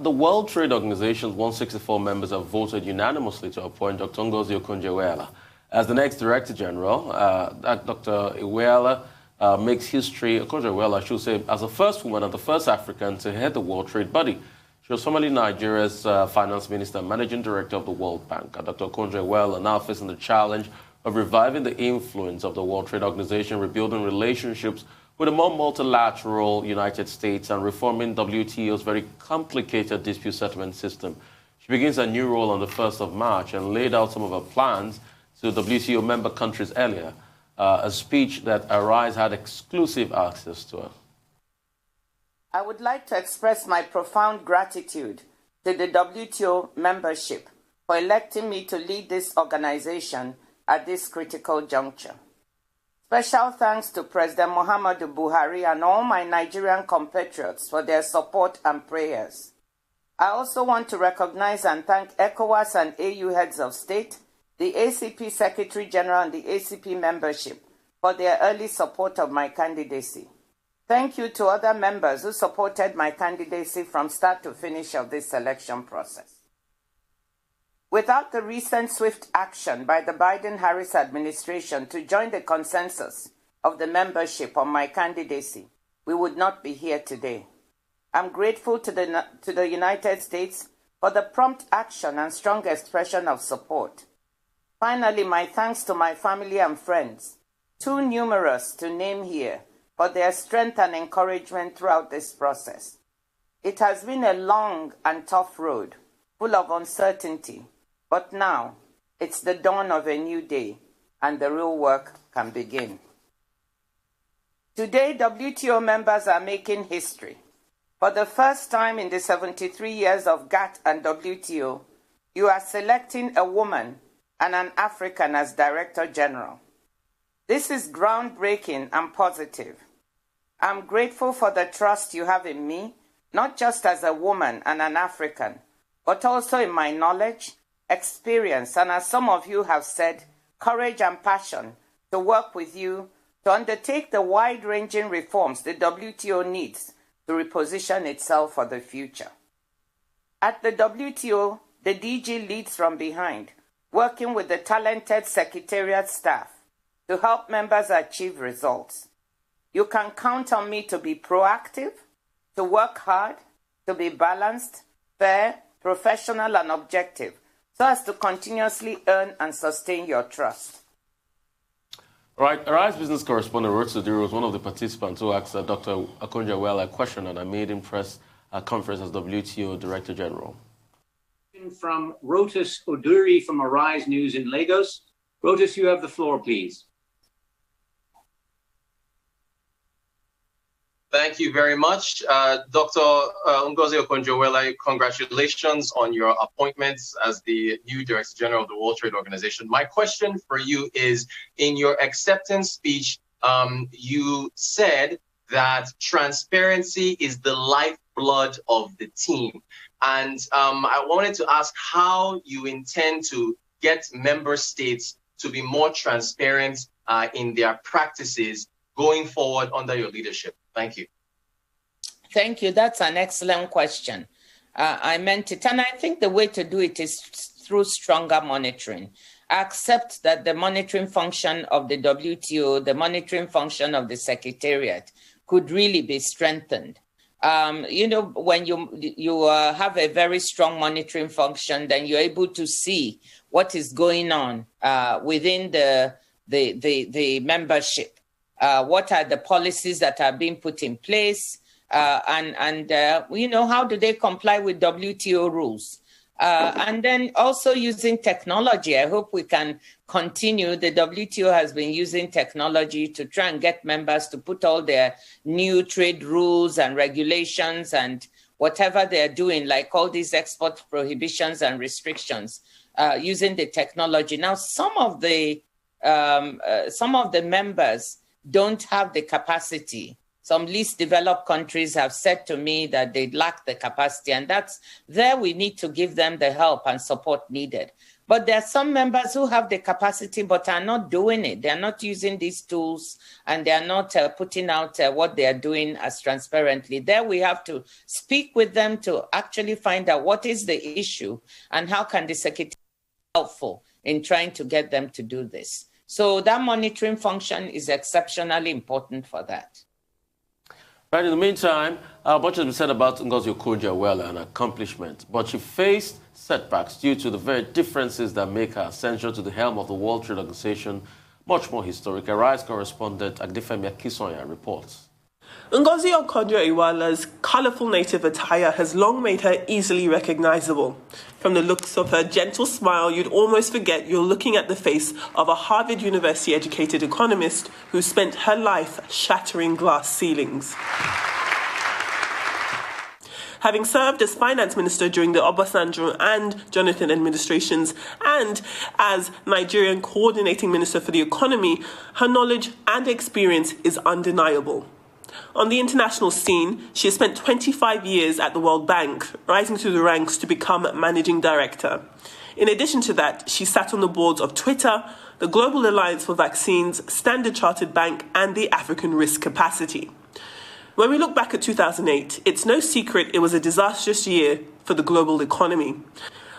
The World Trade Organization's 164 members have voted unanimously to appoint Dr. Ngozi Okonjo-Iweala as the next Director General. Dr. Iweala makes history, Okonjo-Iweala, I should say, as the first woman and the first African to head the World Trade Body. She was formerly Nigeria's finance minister and managing director of the World Bank. Dr. Okonjo-Iweala now facing the challenge of reviving the influence of the World Trade Organization, rebuilding relationships with a more multilateral United States, and reforming WTO's very complicated dispute settlement system. She begins a new role on the 1st of March and laid out some of her plans to WTO member countries earlier, a speech that Arise had exclusive access to. I would like to express my profound gratitude to the WTO membership for electing me to lead this organization at this critical juncture. Special thanks to President Muhammadu Buhari and all my Nigerian compatriots for their support and prayers. I also want to recognize and thank ECOWAS and AU heads of state, the ACP Secretary General and the ACP membership for their early support of my candidacy. Thank you to other members who supported my candidacy from start to finish of this selection process. Without the recent swift action by the Biden-Harris administration to join the consensus of the membership on my candidacy, we would not be here today. I'm grateful to the United States for the prompt action and strong expression of support. Finally, my thanks to my family and friends, too numerous to name here, for their strength and encouragement throughout this process. It has been a long and tough road, full of uncertainty. But now, it's the dawn of a new day, and the real work can begin. Today, WTO members are making history. For the first time in the 73 years of GATT and WTO, you are selecting a woman and an African as Director General. This is groundbreaking and positive. I'm grateful for the trust you have in me, not just as a woman and an African, but also in my knowledge, experience, and as some of you have said, courage and passion to work with you to undertake the wide-ranging reforms the WTO needs to reposition itself for the future. At the WTO, the DG leads from behind, working with the talented Secretariat staff to help members achieve results. You can count on me to be proactive, to work hard, to be balanced, fair, professional, and objective, so as to continuously earn and sustain your trust. All right, Arise business correspondent Ruth Sudiri was one of the participants who asked Dr. Okonjo-Iweala a question at a maiden press conference as WTO Director General. From Rotus Oduri from Arise News in Lagos. Rotus, you have the floor, please. Thank you very much. Dr. Ngozi Okonjo-Iweala, congratulations on your appointment as the new Director General of the World Trade Organization. My question for you is, in your acceptance speech, you said that transparency is the lifeblood of the team. And I wanted to ask how you intend to get member states to be more transparent in their practices going forward under your leadership. Thank you. Thank you. That's an excellent question. I meant it. And I think the way to do it is through stronger monitoring. I accept that the monitoring function of the WTO, the monitoring function of the Secretariat could really be strengthened. When you have a very strong monitoring function, then you're able to see what is going on within the membership. What are the policies that are being put in place? How do they comply with WTO rules? And then also using technology. I hope we can continue. The WTO has been using technology to try and get members to put all their new trade rules and regulations and whatever they're doing, like all these export prohibitions and restrictions, using the technology. Now, some of the members don't have the capacity. Some least developed countries have said to me that they lack the capacity, and that's there we need to give them the help and support needed. But But there are some members who have the capacity but are not doing it. They're not using these tools and they're not putting out what they're doing as transparently. There we have to speak with them to actually find out what is the issue and how can the secretary be helpful in trying to get them to do this. So that monitoring function is exceptionally important for that. Right, in the meantime, much has been said about Ngozi Okonjo-Iweala and accomplishment, but she faced setbacks due to the very differences that make her essential to the helm of the World Trade Organization. Much more historic. Arise correspondent Agdefemi Akisonya reports. Ngozi Okonjo-Iweala's colourful native attire has long made her easily recognisable. From the looks of her gentle smile, you'd almost forget you're looking at the face of a Harvard University-educated economist who spent her life shattering glass ceilings. Having served as finance minister during the Obasanjo and Jonathan administrations and as Nigerian coordinating minister for the economy, her knowledge and experience is undeniable. On the international scene, she has spent 25 years at the World Bank, rising through the ranks to become managing director. In addition to that, she sat on the boards of Twitter, the Global Alliance for Vaccines, Standard Chartered Bank, and the African Risk Capacity. When we look back at 2008, it's no secret it was a disastrous year for the global economy.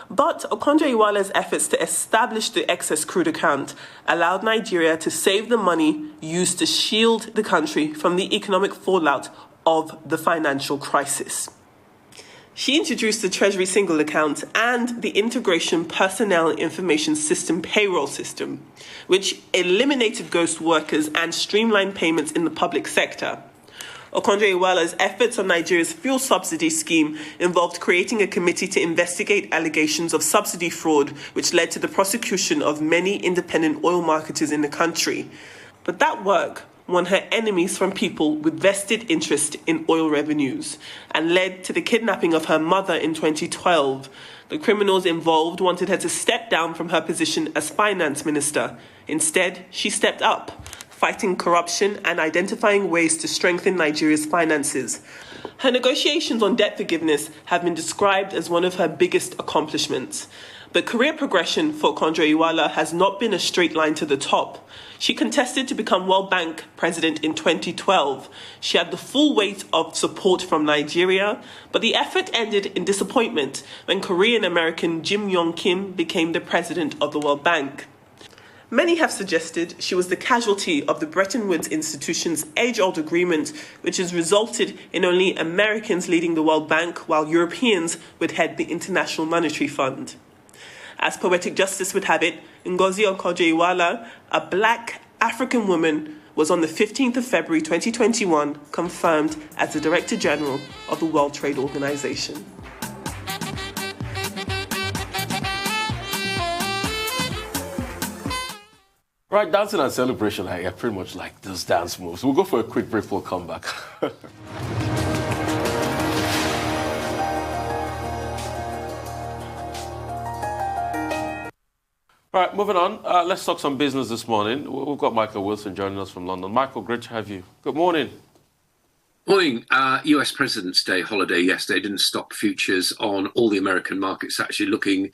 But Okonjo-Iweala's efforts to establish the excess crude account allowed Nigeria to save the money used to shield the country from the economic fallout of the financial crisis. She introduced the Treasury Single Account and the Integration Personnel Information System payroll system, which eliminated ghost workers and streamlined payments in the public sector. Okonjo-Iweala's efforts on Nigeria's fuel subsidy scheme involved creating a committee to investigate allegations of subsidy fraud, which led to the prosecution of many independent oil marketers in the country. But that work won her enemies from people with vested interest in oil revenues and led to the kidnapping of her mother in 2012. The criminals involved wanted her to step down from her position as finance minister. Instead, she stepped up, fighting corruption and identifying ways to strengthen Nigeria's finances. Her negotiations on debt forgiveness have been described as one of her biggest accomplishments. But career progression for Okonjo-Iweala has not been a straight line to the top. She contested to become World Bank president in 2012. She had the full weight of support from Nigeria, but the effort ended in disappointment when Korean-American Jim Yong Kim became the president of the World Bank. Many have suggested she was the casualty of the Bretton Woods institution's age-old agreement, which has resulted in only Americans leading the World Bank while Europeans would head the International Monetary Fund. As poetic justice would have it, Ngozi Okonjo-Iweala, a black African woman, was on the 15th of February 2021 confirmed as the Director General of the World Trade Organization. Right, dancing and celebration, I pretty much like those dance moves. We'll go for a quick break, we'll come back. Right, moving on. Let's talk some business this morning. We've got Michael Wilson joining us from London. Michael, great to have you. Good morning. Morning. US President's Day holiday yesterday didn't stop futures on all the American markets actually looking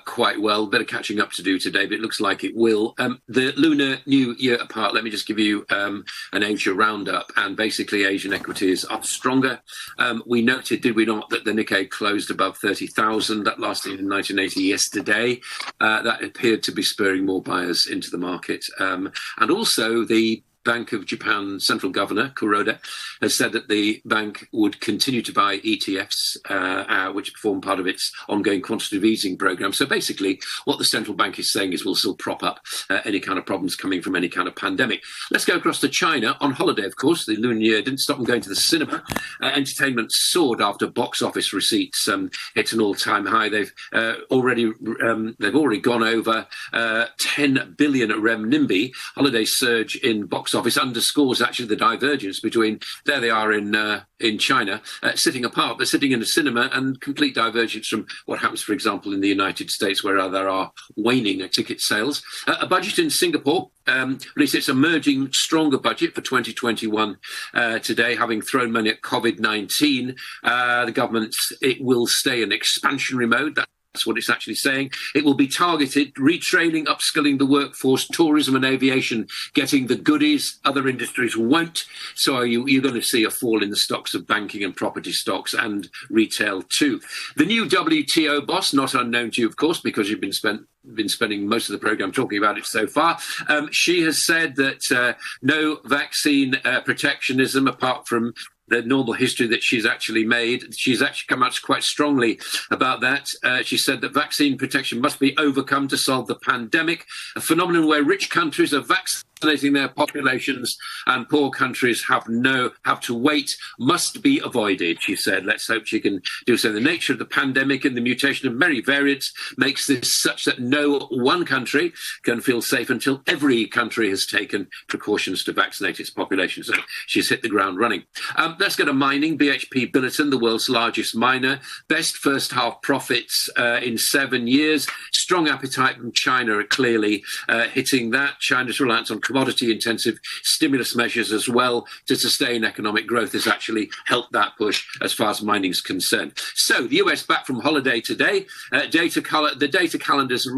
quite well. Bit of catching up to do today, but it looks like it will. The Lunar New Year apart, let me just give you an Asia roundup. And basically, Asian equities are stronger. We noted, did we not, that the Nikkei closed above 30,000. That lasted in 1980 yesterday. That appeared to be spurring more buyers into the market. And also the Bank of Japan Central Governor Kuroda has said that the bank would continue to buy ETFs, which form part of its ongoing quantitative easing program. So basically, what the central bank is saying is we'll still prop up any kind of problems coming from any kind of pandemic. Let's go across to China. On holiday, of course, the Lunar New Year didn't stop them going to the cinema. Entertainment soared after box office receipts hit an all-time high. They've already gone over 10 billion renminbi. Holiday surge in box office underscores actually the divergence between, there they are in China, sitting apart. They're sitting in a cinema, and complete divergence from what happens, for example, in the United States, where there are waning ticket sales. A budget in Singapore released its emerging stronger budget for 2021 today, having thrown money at COVID-19. The government, it will stay in expansionary mode. That's what it's actually saying. It will be targeted, retraining, upskilling the workforce, tourism and aviation getting the goodies, other industries won't. So you're going to see a fall in the stocks of banking and property stocks and retail too. The new WTO boss, not unknown to you, of course, because you've been spending most of the programme talking about it so far. She has said that no vaccine protectionism apart from the normal history that she's actually made. She's actually come out quite strongly about that. She said that vaccine protection must be overcome to solve the pandemic, a phenomenon where rich countries are vaccinating their populations and poor countries have to wait, must be avoided, she said. Let's hope she can do so. The nature of the pandemic and the mutation of many variants makes this such that no one country can feel safe until every country has taken precautions to vaccinate its population. So she's hit the ground running. Let's go to mining. BHP Billiton, the world's largest miner, best first half profits in 7 years. Strong appetite from China are clearly hitting that. China's reliance on commodity-intensive stimulus measures as well to sustain economic growth has actually helped that push as far as mining is concerned. So the US back from holiday today. The data calendars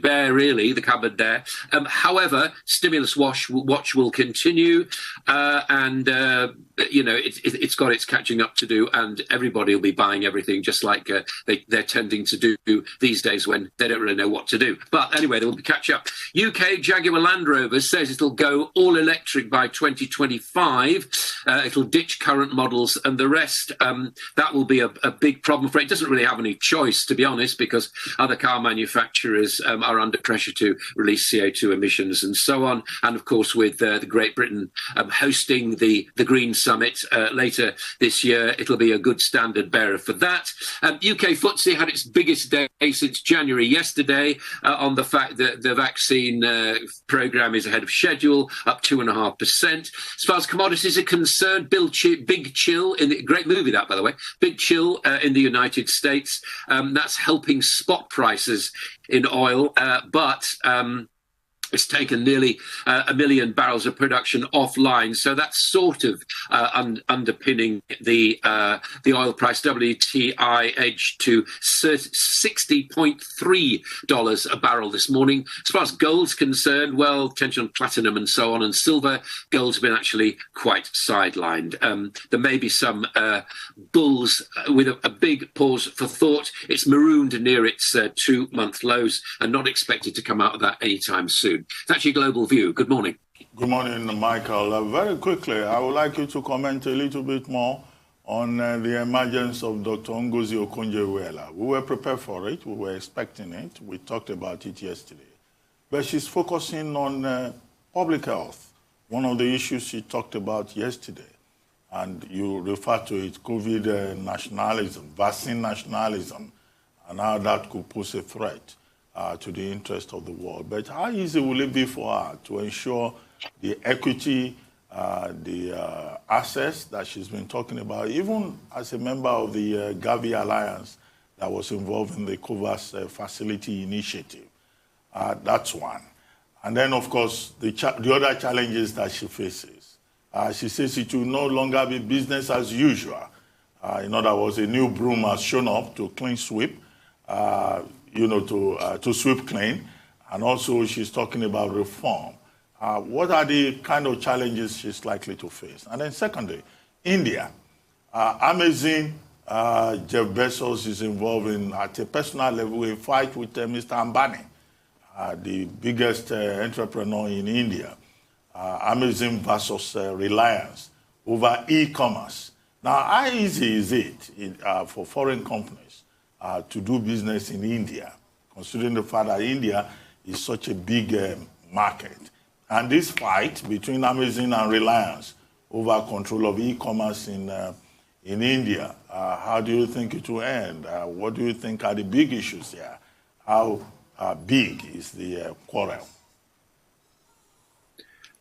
bare really, the cupboard there. However, stimulus watch will continue and it's got its catching up to do, and everybody will be buying everything just like they're tending to do these days when they don't really know what to do. But anyway, there will be catch up. UK Jaguar Land Rover says it'll go all electric by 2025. It'll ditch current models and the rest. That will be a big problem for it. It doesn't really have any choice, to be honest, because other car manufacturers are under pressure to release CO2 emissions and so on. And of course, with the Great Britain hosting the Green Summit later this year, it'll be a good standard bearer for that. UK FTSE had its biggest day since January yesterday on the fact that the vaccine programme is ahead of schedule, up 2.5%. As far as commodities are concerned, Big Chill, great movie that, by the way, Big Chill in the United States, that's helping spot prices in oil, but it's taken nearly 1 million barrels of production offline, so that's sort of underpinning the oil price. WTI edged to $60.3 a barrel this morning. As far as gold's concerned, well, tension on platinum and so on, and silver, gold's been actually quite sidelined. There may be some bulls with a big pause for thought. It's marooned near its 2-month lows and not expected to come out of that anytime soon. It's actually a global view. Good morning. Good morning, Michael. Very quickly, I would like you to comment a little bit more on the emergence of Dr. Ngozi Okonjo-Iweala. We were prepared for it. We were expecting it. We talked about it yesterday. But she's focusing on public health, one of the issues she talked about yesterday. And you refer to it, COVID nationalism, vaccine nationalism, and how that could pose a threat to the interest of the world. But how easy will it be for her to ensure the equity, the access that she's been talking about, even as a member of the Gavi Alliance that was involved in the COVAX facility initiative? That's one. And then, of course, the other challenges that she faces. She says it will no longer be business as usual. In other words, a new broom has shown up to clean sweep. To sweep clean, and also she's talking about reform. What are the kind of challenges she's likely to face? And then secondly, India. Amazing, Jeff Bezos is involved in, at a personal level, a fight with Mr. Ambani, the biggest entrepreneur in India. Amazon versus Reliance over e-commerce. Now, how easy is it for foreign companies to do business in India, considering the fact that India is such a big market? And this fight between Amazon and Reliance over control of e-commerce in India, how do you think it will end? What do you think are the big issues here? How big is the quarrel?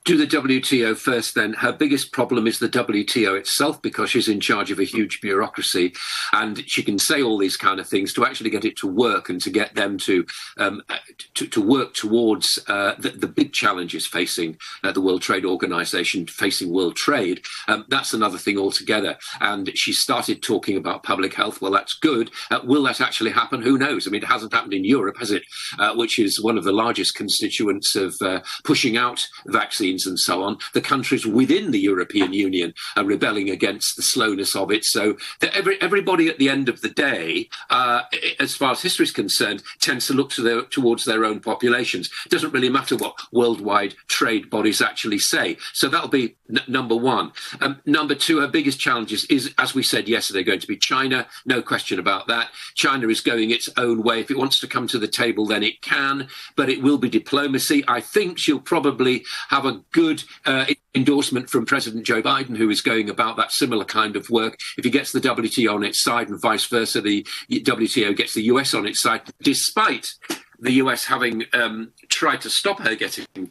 do the WTO first then. Her biggest problem is the WTO itself, because she's in charge of a huge bureaucracy, and she can say all these kind of things. To actually get it to work and to get them to work towards the big challenges facing the World Trade Organization, facing world trade, that's another thing altogether. And she started talking about public health. Well, that's good. Will that actually happen? Who knows? I mean, it hasn't happened in Europe, has it? Which is one of the largest constituents of pushing out vaccines and so on. The countries within the European Union are rebelling against the slowness of it. So that everybody at the end of the day, as far as history is concerned, tends to look towards their own populations. It doesn't really matter what worldwide trade bodies actually say. So that'll be number one. Number two, her biggest challenges is, as we said yesterday, going to be China. No question about that. China is going its own way. If it wants to come to the table, then it can, but it will be diplomacy. I think she'll probably have a good endorsement from President Joe Biden, who is going about that similar kind of work. If he gets the WTO on its side and vice versa, the WTO gets the US on its side, despite the US having tried to stop her getting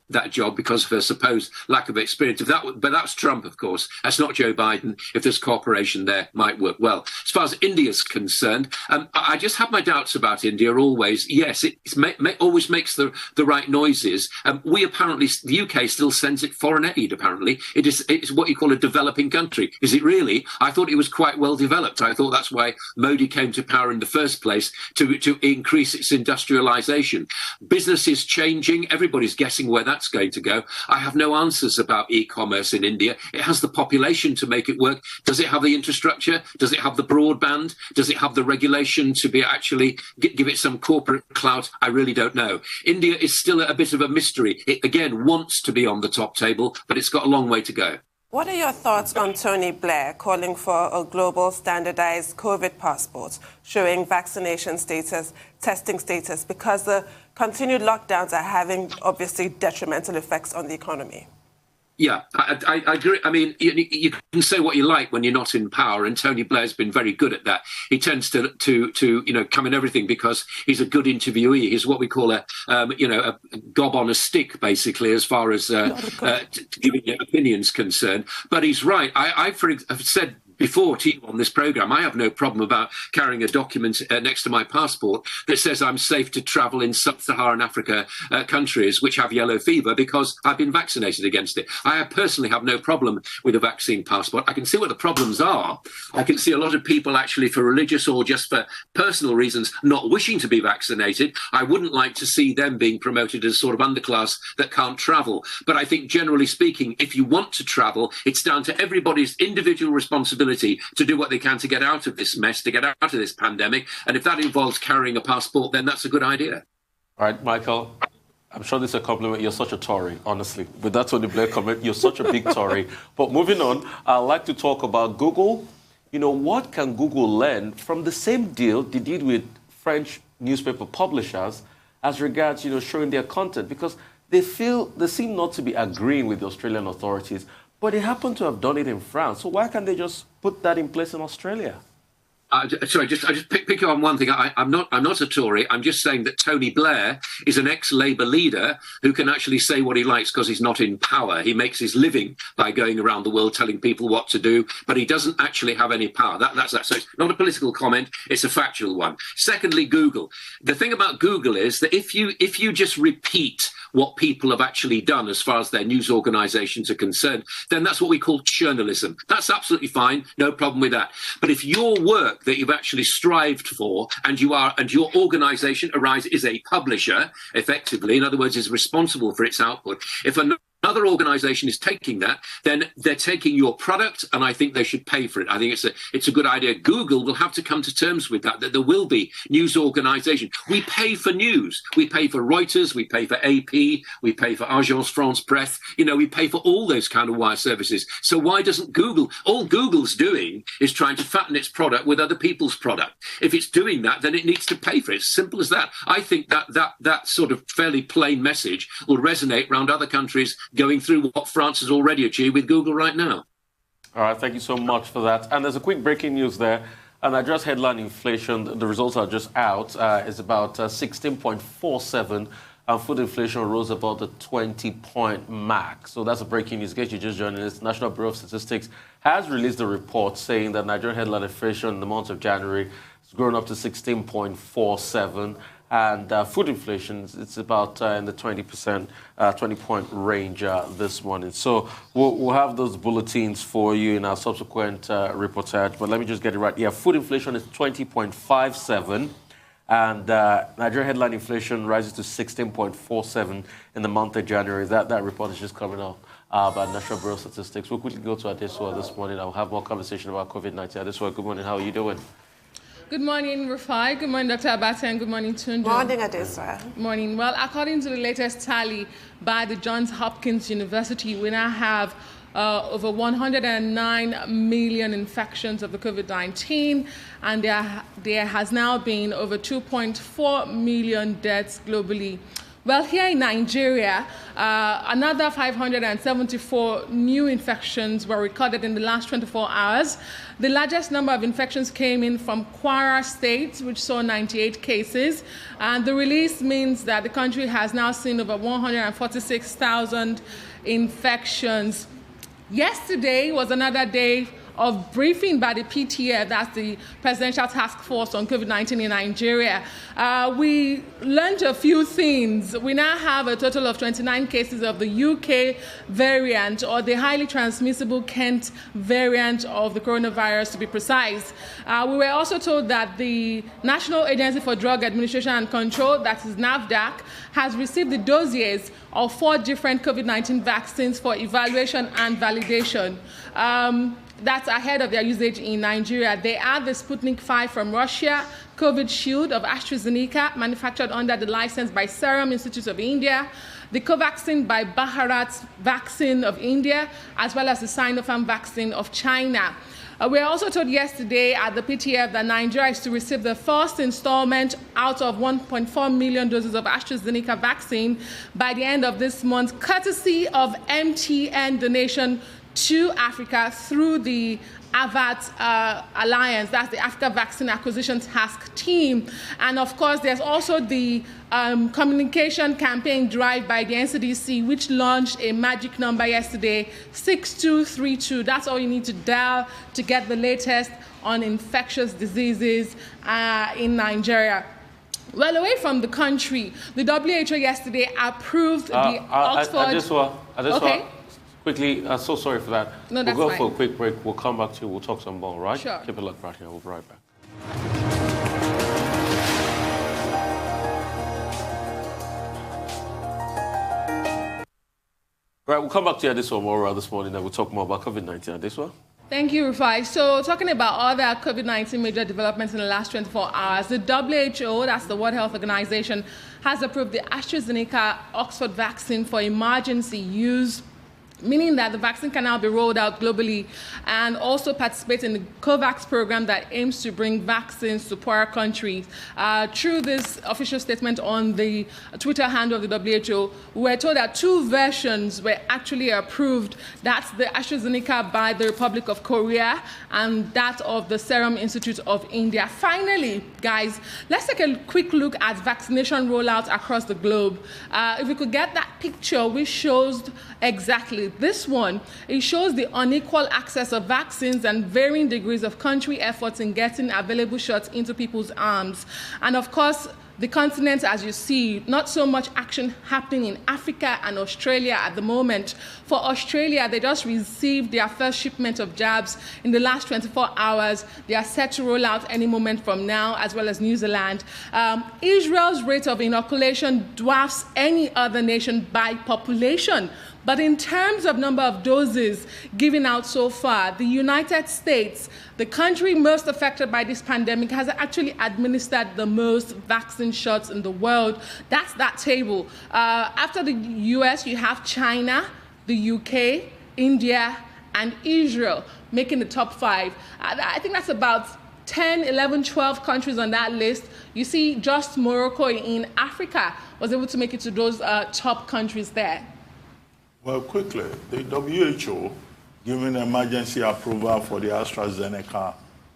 that job because of her supposed lack of experience. But that's Trump, of course. That's not Joe Biden. If there's cooperation there, might work well. As far as India's concerned, I just have my doubts about India always. Yes, it always makes the right noises. We apparently, the UK still sends it foreign aid, apparently. It's what you call a developing country. Is it really? I thought it was quite well developed. I thought that's why Modi came to power in the first place, to increase its industrialization. Business is changing. Everybody's guessing where that's going to go. I have no answers about e-commerce in India. It has the population to make it work. Does it have the infrastructure? Does it have the broadband? Does it have the regulation to be actually give it some corporate clout? I really don't know. India is still a bit of a mystery. It again wants to be on the top table, but it's got a long way to go. What are your thoughts on Tony Blair calling for a global standardized COVID passport showing vaccination status, testing status, because the continued lockdowns are having obviously detrimental effects on the economy? Yeah, I agree. I mean, you can say what you like when you're not in power, and Tony Blair's been very good at that. He tends to come in everything because he's a good interviewee. He's what we call a gob on a stick, basically, as far as giving opinions concerned. But he's right. I've said before to you on this programme, I have no problem about carrying a document next to my passport that says I'm safe to travel in sub-Saharan Africa countries which have yellow fever because I've been vaccinated against it. I personally have no problem with a vaccine passport. I can see what the problems are. I can see a lot of people actually for religious or just for personal reasons not wishing to be vaccinated. I wouldn't like to see them being promoted as sort of underclass that can't travel. But I think generally speaking, if you want to travel, it's down to everybody's individual responsibility to do what they can to get out of this mess, to get out of this pandemic. And if that involves carrying a passport, then that's a good idea. All right, Michael, I'm sure this is a compliment. You're such a Tory, honestly. With that Tony Blair comment, you're such a big Tory. But moving on, I'd like to talk about Google. You know, what can Google learn from the same deal they did with French newspaper publishers as regards, showing their content? Because they seem not to be agreeing with the Australian authorities, but they happen to have done it in France. So why can't they just put that in place in Australia? I just pick you on one thing. I'm not a Tory. I'm just saying that Tony Blair is an ex-Labour leader who can actually say what he likes because he's not in power. He makes his living by going around the world telling people what to do, but he doesn't actually have any power. That's that. So it's not a political comment. It's a factual one. Secondly, Google. The thing about Google is that if you just repeat what people have actually done as far as their news organisations are concerned, then that's what we call journalism. That's absolutely fine. No problem with that. But if your work that you've actually strived for and your organisation, Arise, is a publisher, effectively, in other words, is responsible for its output, if another organisation is taking that, then they're taking your product, and I think they should pay for it. I think it's a good idea. Google will have to come to terms with that there will be news organisation. We pay for news. We pay for Reuters. We pay for AP. We pay for Agence France Presse. We pay for all those kind of wire services. So why doesn't Google? All Google's doing is trying to fatten its product with other people's product. If it's doing that, then it needs to pay for it. It's simple as that. I think that sort of fairly plain message will resonate around other countries going through what France has already achieved with Google right now. All right, thank you so much for that. And there's a quick breaking news there. And I just headline inflation, the results are just out, is about 16.47 and food inflation rose about the 20-point mark. So that's a breaking news. In case you just joined us, National Bureau of Statistics has released a report saying that Nigerian headline inflation in the month of January has grown up to 16.47. And food inflation, it's about in the 20-point range this morning. So we'll have those bulletins for you in our subsequent reportage. But let me just get it right. Yeah, food inflation is 20.57. And Nigerian headline inflation rises to 16.47 in the month of January. That report is just coming out by National Bureau of Statistics. We'll quickly go to Adesua this morning. I'll have more conversation about COVID-19. Adesua, good morning. How are you doing? Good morning, Rufai. Good morning, Dr. Abate, and good morning, Tunde. Morning, Adesua. Morning. Well, according to the latest tally by the Johns Hopkins University, we now have over 109 million infections of the COVID-19, and there has now been over 2.4 million deaths globally. Well, here in Nigeria, another 574 new infections were recorded in the last 24 hours. The largest number of infections came in from Kwara State, which saw 98 cases. And the release means that the country has now seen over 146,000 infections. Yesterday was another day of briefing by the PTF, that's the Presidential Task Force on COVID-19 in Nigeria. We learned a few things. We now have a total of 29 cases of the UK variant, or the highly transmissible Kent variant of the coronavirus, to be precise. We were also told that the National Agency for Drug Administration and Control, that is NAFDAC, has received the dossiers of 4 different COVID-19 vaccines for evaluation and validation. That's ahead of their usage in Nigeria. They are the Sputnik 5 from Russia, COVID Shield of AstraZeneca, manufactured under the license by Serum Institute of India, the Covaxin by Bharat Vaccine of India, as well as the Sinopharm vaccine of China. We were also told yesterday at the PTF that Nigeria is to receive the first installment out of 1.4 million doses of AstraZeneca vaccine by the end of this month, courtesy of MTN donation to Africa through the AVAT Alliance, that's the Africa Vaccine Acquisition Task Team. And of course, there's also the communication campaign drive by the NCDC, which launched a magic number yesterday, 6232. That's all you need to dial to get the latest on infectious diseases in Nigeria. Well, away from the country, the WHO yesterday approved the Oxford... Okay. Quickly, so sorry for that. No, we'll go fine. for a quick break. We'll come back to you. We'll talk some more, right? Sure. Keep it locked right here. We'll be right back. Right, we'll come back to you Adesua more this morning and we'll talk more about COVID-19. Adesua? Thank you, Rufai. So talking about other COVID-19 major developments in the last 24 hours, the WHO, that's the World Health Organization, has approved the AstraZeneca Oxford vaccine for emergency use, meaning that the vaccine can now be rolled out globally and also participate in the COVAX program that aims to bring vaccines to poorer countries. Through this official statement on the Twitter handle of the WHO, we were told that 2 versions were actually approved. That's the AstraZeneca by the Republic of Korea and that of the Serum Institute of India. Finally, guys, let's take a quick look at vaccination rollout across the globe. If we could get that picture, which shows exactly this one, it shows the unequal access of vaccines and varying degrees of country efforts in getting available shots into people's arms. And of course, the continent, as you see, not so much action happening in Africa and Australia at the moment. For Australia, they just received their first shipment of jabs in the last 24 hours. They are set to roll out any moment from now, as well as New Zealand. Israel's rate of inoculation dwarfs any other nation by population. But in terms of number of doses given out so far, the United States, the country most affected by this pandemic, has actually administered the most vaccine shots in the world. That's that table. After the US, you have China, the UK, India, and Israel making the top 5. I think that's about 10, 11, 12 countries on that list. You see, just Morocco in Africa was able to make it to those top countries there. Well, quickly, the WHO giving emergency approval for the AstraZeneca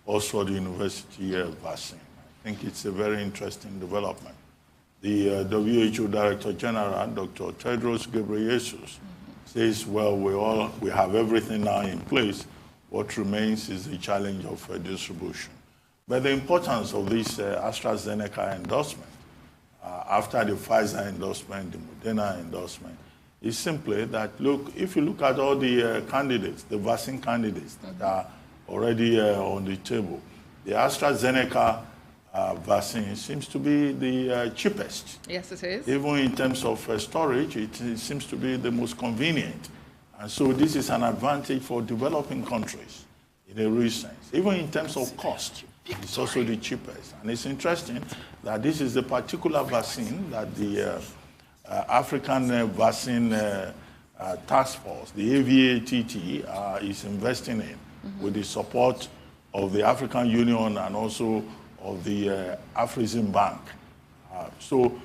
Oxford University vaccine. I think it's a very interesting development. the WHO Director General, Dr. Tedros Ghebreyesus, says, well, we have everything now in place. What remains is the challenge of distribution. But the importance of this AstraZeneca endorsement, after the Pfizer endorsement, the Moderna endorsement, is simply that, look, if you look at all the candidates, the vaccine candidates that are already on the table, the AstraZeneca vaccine seems to be the cheapest. Yes, it is. Even in terms of storage, it seems to be the most convenient. And so this is an advantage for developing countries in a real sense. Even in terms of cost, it's also the cheapest. And it's interesting that this is the particular vaccine that the African Vaccine Task Force, the AVATT, is investing in with the support of the African Union and also of the Afrexim Bank. So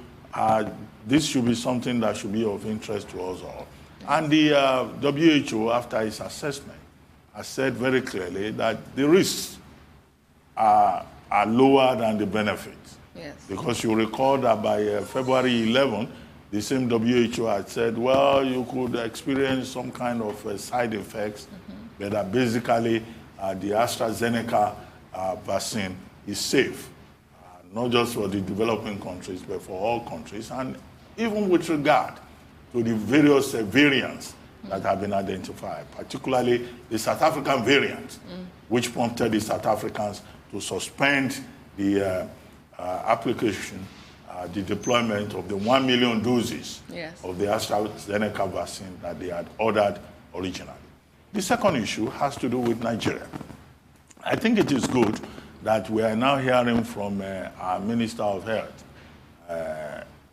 this should be something that should be of interest to us all. And the WHO, after its assessment, has said very clearly that the risks are lower than the benefits. Yes. Because you recall that by February 11, the same WHO had said, well, you could experience some kind of side effects, but that basically the AstraZeneca vaccine is safe, not just for the developing countries, but for all countries, and even with regard to the various variants that have been identified, particularly the South African variant, which prompted the South Africans to suspend the application, the deployment of the 1 million doses of the AstraZeneca vaccine that they had ordered originally. The second issue has to do with Nigeria. I think it is good that we are now hearing from our Minister of Health,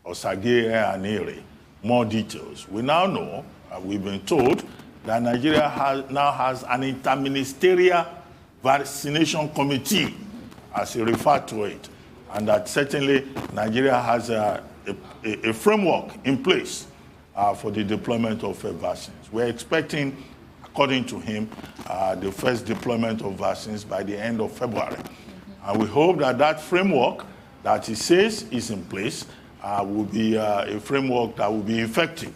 Osage Aniri, more details. We now know, we've been told, that Nigeria now has an interministerial vaccination committee, as he referred to it, and that certainly Nigeria has a framework in place for the deployment of vaccines. We're expecting, according to him, the first deployment of vaccines by the end of February. And we hope that that framework that he says is in place will be a framework that will be effective.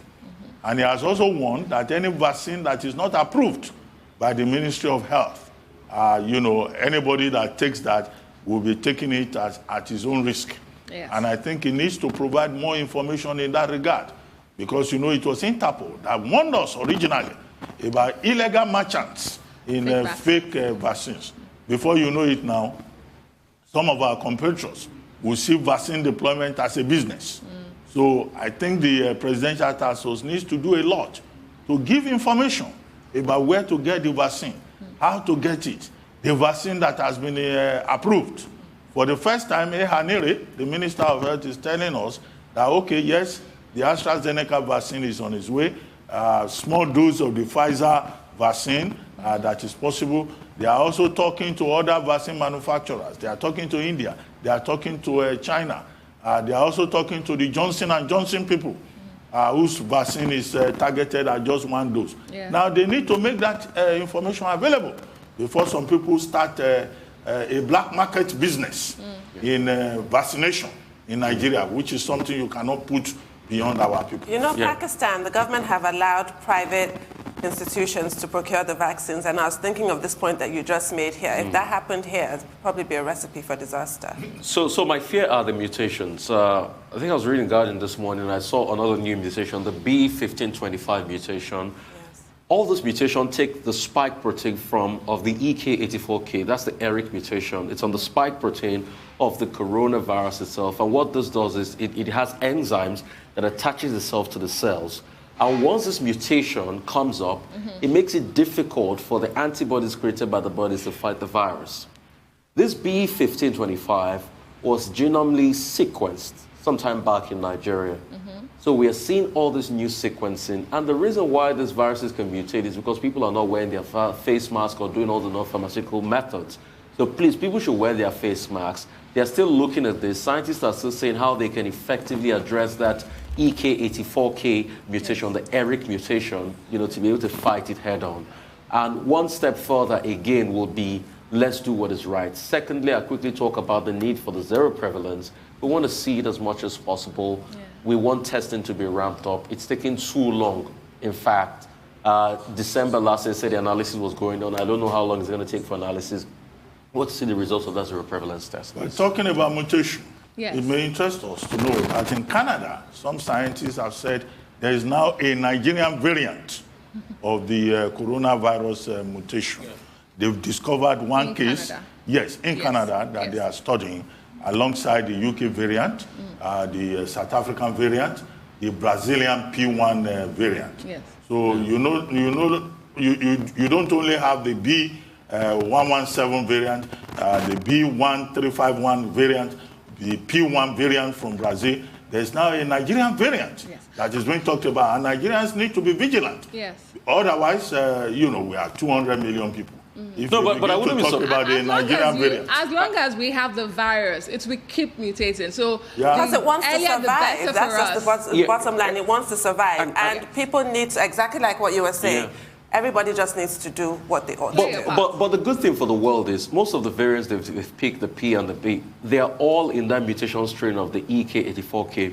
And he has also warned that any vaccine that is not approved by the Ministry of Health, anybody that takes that will be taking it at his own risk. Yes. And I think he needs to provide more information in that regard. Because, it was Interpol that warned us originally about illegal merchants in fake vaccines. Before you know it now, some of our compatriots will see vaccine deployment as a business. So I think the Presidential Task Force needs to do a lot to give information about where to get the vaccine, how to get it, the vaccine that has been approved. For the first time, Hanere, the Minister of Health, is telling us that, okay, yes, the AstraZeneca vaccine is on its way, small dose of the Pfizer vaccine that is possible. They are also talking to other vaccine manufacturers. They are talking to India. They are talking to China. They are also talking to the Johnson & Johnson people, whose vaccine is targeted at just one dose. Yeah. Now, they need to make that information available before some people start a black market business in vaccination in Nigeria, which is something you cannot put beyond our people. Pakistan, the government have allowed private institutions to procure the vaccines, and I was thinking of this point that you just made here. If that happened here, it would probably be a recipe for disaster. So my fear are the mutations. I think I was reading Guardian this morning, and I saw another new mutation, the B1525 mutation. Yes. All this mutation take the spike protein of the EK84K. That's the ERIC mutation. It's on the spike protein of the coronavirus itself. And what this does is it has enzymes that attaches itself to the cells. And once this mutation comes up, it makes it difficult for the antibodies created by the bodies to fight the virus. This B1525 was genomically sequenced sometime back in Nigeria. So we are seeing all this new sequencing. And the reason why these viruses can mutate is because people are not wearing their face mask or doing all the non-pharmaceutical methods. So please, people should wear their face masks. They're still looking at this. Scientists are still saying how they can effectively address that EK84K mutation, the ERIC mutation, to be able to fight it head on. And one step further, again, will be let's do what is right. Secondly, I quickly talk about the need for the zero prevalence. We want to see it as much as possible. Yeah. We want testing to be ramped up. It's taking too long. In fact, December last year said the analysis was going on. I don't know how long it's going to take for analysis. We'll see the results of that zero prevalence test. We're talking about mutation. Yes. It may interest us to know that in Canada, some scientists have said there is now a Nigerian variant of the coronavirus mutation. Yeah. They've discovered one case, Canada. Yes, in Canada, that they are studying alongside the UK variant, the South African variant, the Brazilian P1 variant. Yes. So you don't only have the B117 variant, the B1351 variant, the P1 variant from Brazil. There's now a Nigerian variant that is being talked about, and Nigerians need to be vigilant. Yes. Otherwise, we are 200 million people. If no, but I wouldn't talk about the Nigerian variant. As long as we have the virus, it will keep mutating. So because it wants to survive. That's just the bottom line. It wants to survive, and people need to, exactly like what you were saying. Yeah. Everybody just needs to do what they ought to do. But the good thing for the world is most of the variants they've picked, the P and the B, they are all in that mutation strain of the EK84K.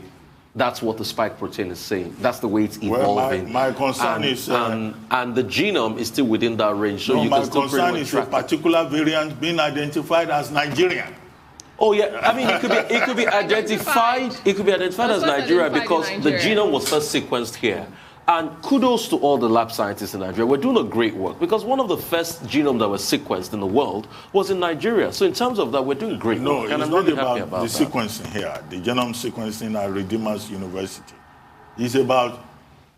That's what the spike protein is saying. That's the way it's evolving. Well, my concern is... and the genome is still within that range. So my concern is a particular variant being identified as Nigerian. Oh yeah, I mean it could be identified. It could be identified as Nigeria because the genome was first sequenced here. And kudos to all the lab scientists in Nigeria. We're doing a great work because one of the first genomes that was sequenced in the world was in Nigeria. So in terms of that, we're doing great work. No, it's not about the sequencing here, the genome sequencing at Redeemers University. It's about,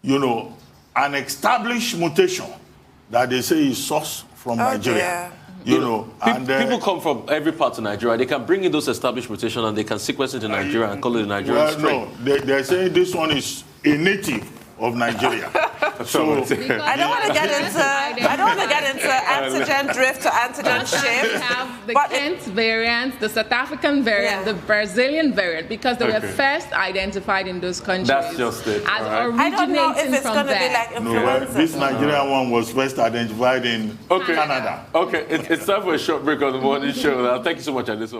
an established mutation that they say is sourced from Nigeria. People come from every part of Nigeria. They can bring in those established mutations and they can sequence it in Nigeria and call it a Nigerian strain. No, they're saying this one is a native of Nigeria. So I don't want to get into antigen drift or antigen shift. We have the Kent variant, the South African variant, the Brazilian variant, because they were first identified in those countries. That's just it. As I don't know if it's going to be like influenza. This Nigerian one was first identified in Canada. Okay, it's time for a short break on the morning show. Thank you so much, Alice.